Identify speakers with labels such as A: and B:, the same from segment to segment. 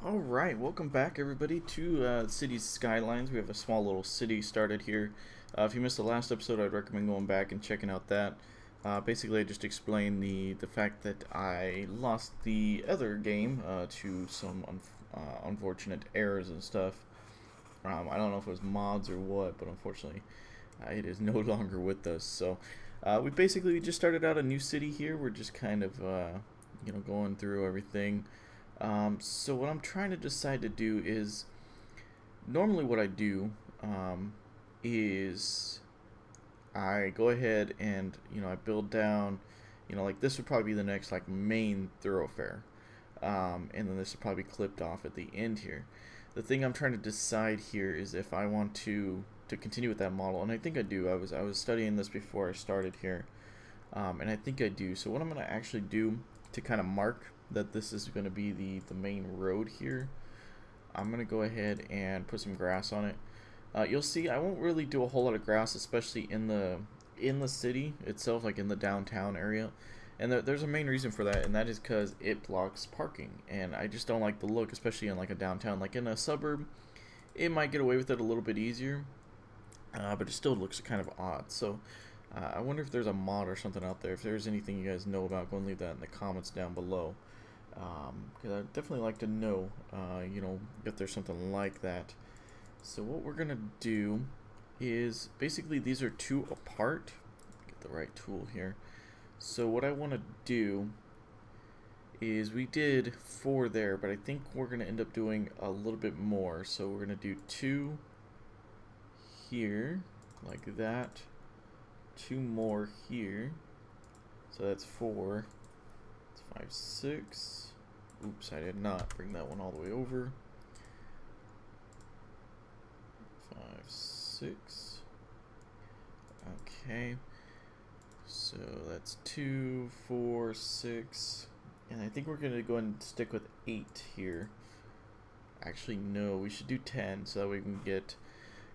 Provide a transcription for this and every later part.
A: Alright, welcome back everybody to Cities Skylines. We have a small little city started here. If you missed the last episode, I'd recommend going back and checking out that. Basically, I just explained the fact that I lost the other game to some unfortunate errors and stuff. I don't know if it was mods or what, but unfortunately, it is no longer with us. So, we basically just started out a new city here. We're just kind of, going through everything. So what I'm trying to decide to do is, normally what I do is I go ahead and I build down, like this would probably be the next like main thoroughfare, and then this would probably be clipped off at the end here. The thing I'm trying to decide here is if I want to continue with that model, and I think I do. I was studying this before I started here, and I think I do. So what I'm going to actually do to kind of mark that this is going to be the main road here, I'm going to go ahead and put some grass on it. You'll see I won't really do a whole lot of grass, especially in the city itself, like in the downtown area. And there's a main reason for that, and that is because it blocks parking. And I just don't like the look, especially in like a downtown. Like in a suburb, it might get away with it a little bit easier, but it still looks kind of odd. So I wonder if there's a mod or something out there. If there's anything you guys know about, go and leave that in the comments down below. Because I'd definitely like to know, if there's something like that. So what we're gonna do is basically these are two apart. Get the right tool here. So what I want to do is we did 4 there, but I think we're gonna end up doing a little bit more. So we're gonna do 2 here, like that. 2 more here. So that's 4. 5, 6. Oops, I did not bring that one all the way over. 5, 6. Okay. So that's 2, 4, 6. And I think we're going to go ahead and stick with 8 here. Actually, no, we should do 10 so that we can get...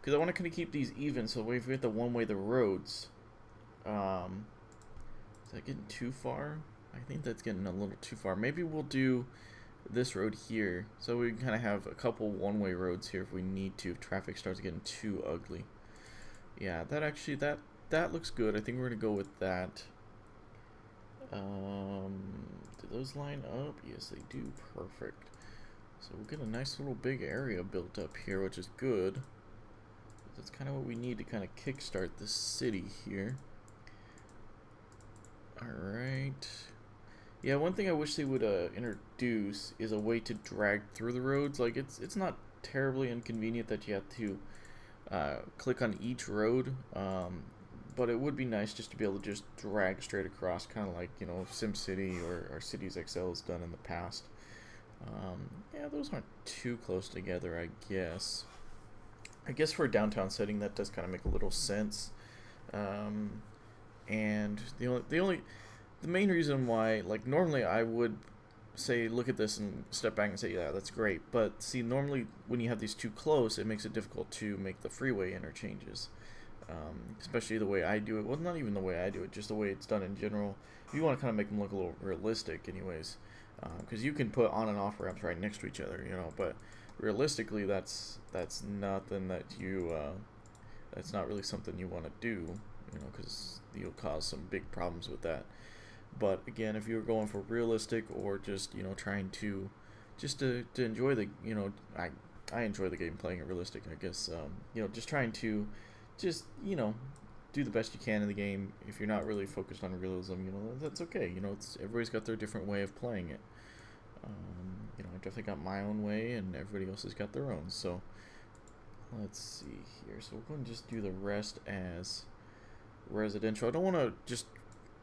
A: Because I want to kind of keep these even, so if we have to one-way the roads... is that getting too far? I think that's getting a little too far. Maybe we'll do this road here, so we can kind of have a couple one-way roads here if we need to, if traffic starts getting too ugly. Yeah, that looks good. I think we're gonna go with that. Do those line up? Yes, they do. Perfect. So we'll get a nice little big area built up here, which is good. That's kind of what we need to kind of kickstart the city here. Alright. Yeah, one thing I wish they would introduce is a way to drag through the roads. Like, it's not terribly inconvenient that you have to click on each road, but it would be nice just to be able to just drag straight across, kind of like, SimCity or Cities XL has done in the past. Yeah, those aren't too close together, I guess. I guess for a downtown setting, that does kind of make a little sense. And the main reason why, like, normally I would say look at this and step back and say, yeah, that's great, but see, normally when you have these too close, it makes it difficult to make the freeway interchanges, especially the way I do it. Well, not even the way I do it, just the way it's done in general. You want to kind of make them look a little realistic anyways, because you can put on and off ramps right next to each other, but realistically that's nothing that that's not really something you want to do, because you'll cause some big problems with that. But again, if you're going for realistic or just trying to to enjoy the I enjoy the game playing it realistic, I guess, just trying to do the best you can in the game. If you're not really focused on realism, that's okay. It's everybody's got their different way of playing it. I definitely got my own way, and everybody else has got their own. So let's see here. So we're going to just do the rest as residential. I don't want to just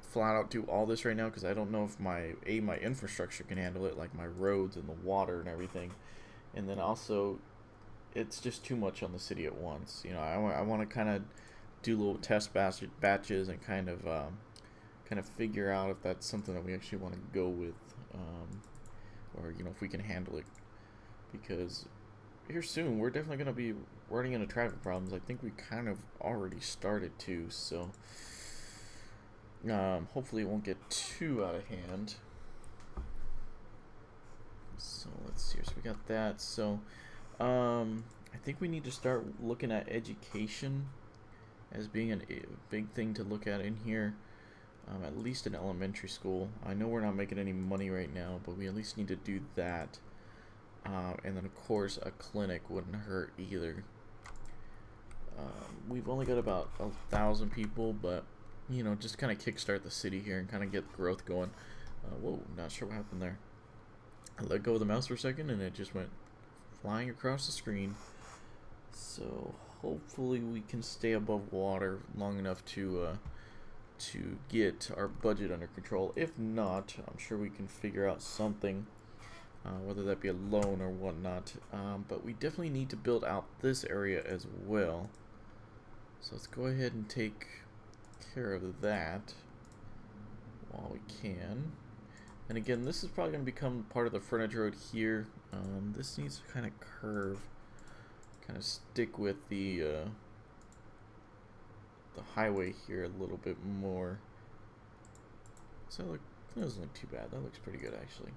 A: flat out do all this right now because I don't know if my infrastructure can handle it, like my roads and the water and everything. And then also, it's just too much on the city at once. I want to kind of do little test batches and kind of figure out if that's something that we actually want to go with, or if we can handle it, because here soon we're definitely going to be running into traffic problems. I think we kind of already started to, so hopefully it won't get too out of hand. So let's see. So we got that. So I think we need to start looking at education as being a big thing to look at in here. At least in elementary school. I know we're not making any money right now, but we at least need to do that. And then of course a clinic wouldn't hurt either. We've only got about 1,000 people, but you know, just kind of kickstart the city here and kind of get growth going. Whoa, not sure what happened there. I let go of the mouse for a second and it just went flying across the screen. So hopefully we can stay above water long enough to get our budget under control. If not, I'm sure we can figure out something, whether that be a loan or whatnot. But we definitely need to build out this area as well. So let's go ahead and take care of that while we can. And again, this is probably going to become part of the frontage road here. This needs to kind of curve, kind of stick with the highway here a little bit more. So that doesn't look too bad. That looks pretty good actually.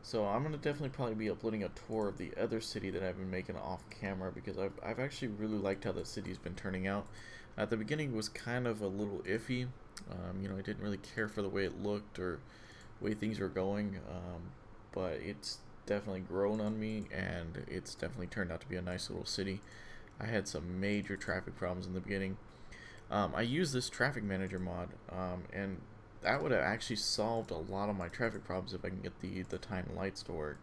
A: So I'm gonna definitely probably be uploading a tour of the other city that I've been making off camera, because I've actually really liked how that city's been turning out. At the beginning it was kind of a little iffy. You know, I didn't really care for the way it looked or the way things were going, but it's definitely grown on me and it's definitely turned out to be a nice little city. I had some major traffic problems in the beginning. I used this traffic manager mod, and that would have actually solved a lot of my traffic problems if I can get the time lights to work.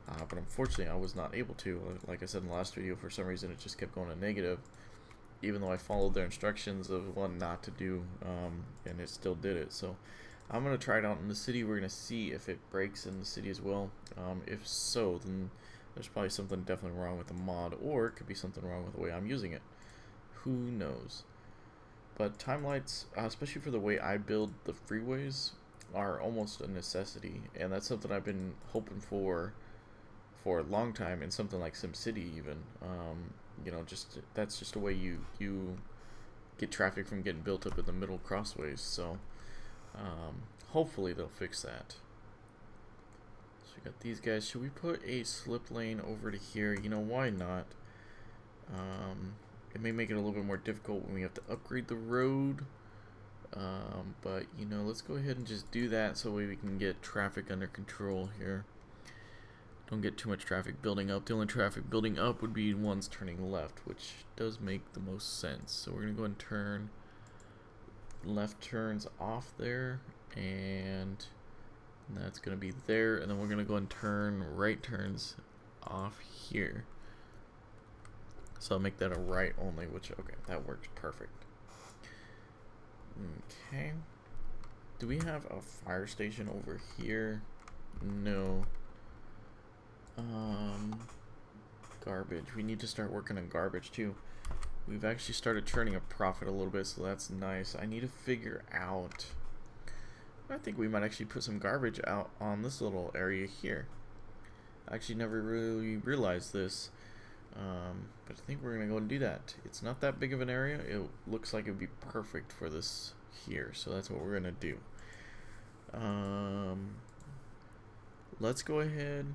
A: But unfortunately I was not able to. Like I said in the last video, for some reason it just kept going to negative, even though I followed their instructions of what not to do, and it still did it. So I'm going to try it out in the city. We're going to see if it breaks in the city as well. If so, then there's probably something definitely wrong with the mod, or it could be something wrong with the way I'm using it. Who knows? But time lights, especially for the way I build the freeways, are almost a necessity, and that's something I've been hoping for a long time in something like SimCity even. You know, that's just a way you get traffic from getting built up in the middle crossways. So hopefully they'll fix that. So we got these guys. Should we put a slip lane over to here? You know, why not? It may make it a little bit more difficult when we have to upgrade the road, but you know, let's go ahead and just do that so we can get traffic under control here. Don't get too much traffic building up. The only traffic building up would be ones turning left, which does make the most sense. So we're gonna go and turn left turns off there, and that's gonna be there, and then we're gonna go and turn right turns off here. So I'll make that a right only, which, okay, that works perfect. Okay. Do we have a fire station over here? No. Garbage. We need to start working on garbage too. We've actually started turning a profit a little bit, so that's nice. I need to figure out, I think we might actually put some garbage out on this little area here. I actually never really realized this. But I think we're gonna go and do that. It's not that big of an area. It looks like it would be perfect for this here, so that's what we're gonna do. Let's go ahead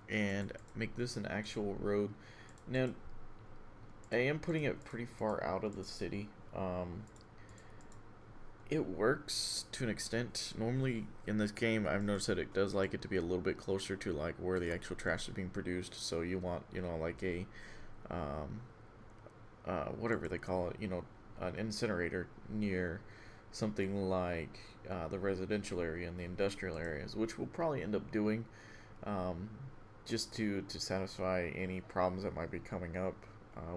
A: and make this an actual road. Now, I am putting it pretty far out of the city. It works to an extent. Normally in this game, I've noticed that it does like it to be a little bit closer to like where the actual trash is being produced. So you want, you know, like a whatever they call it, you know, an incinerator near something like the residential area and the industrial areas, which we'll probably end up doing, just to satisfy any problems that might be coming up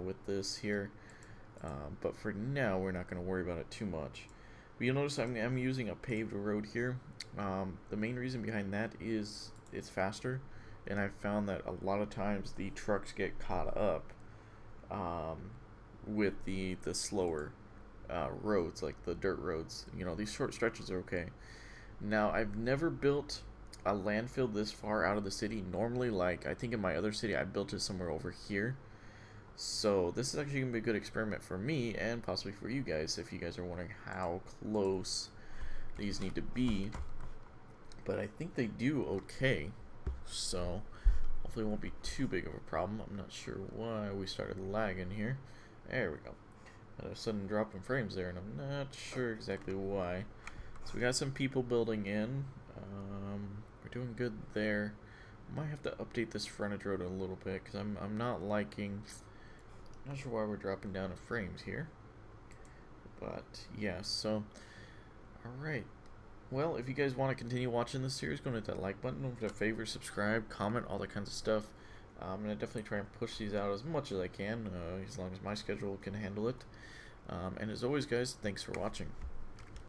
A: with this here. But for now, we're not going to worry about it too much. But you'll notice I'm using a paved road here. The main reason behind that is it's faster, and I've found that a lot of times the trucks get caught up with the slower roads, like the dirt roads. You know, these short stretches are okay. Now, I've never built a landfill this far out of the city. Normally, like, I think in my other city, I built it somewhere over here. So this is actually going to be a good experiment for me and possibly for you guys, if you guys are wondering how close these need to be. But I think they do okay. so hopefully it won't be too big of a problem. I'm not sure why we started lagging here. There we go. A sudden drop in frames there, and I'm not sure exactly why. So we got some people building in. We're doing good there. Might have to update this frontage road a little bit because I'm not liking. Not sure why we're dropping down in frames here. But yeah, so alright. Well, if you guys want to continue watching this series, go and hit that like button. Don't forget to favorite, subscribe, comment, all that kinds of stuff. I'm going to definitely try and push these out as much as I can, as long as my schedule can handle it. And as always, guys, thanks for watching.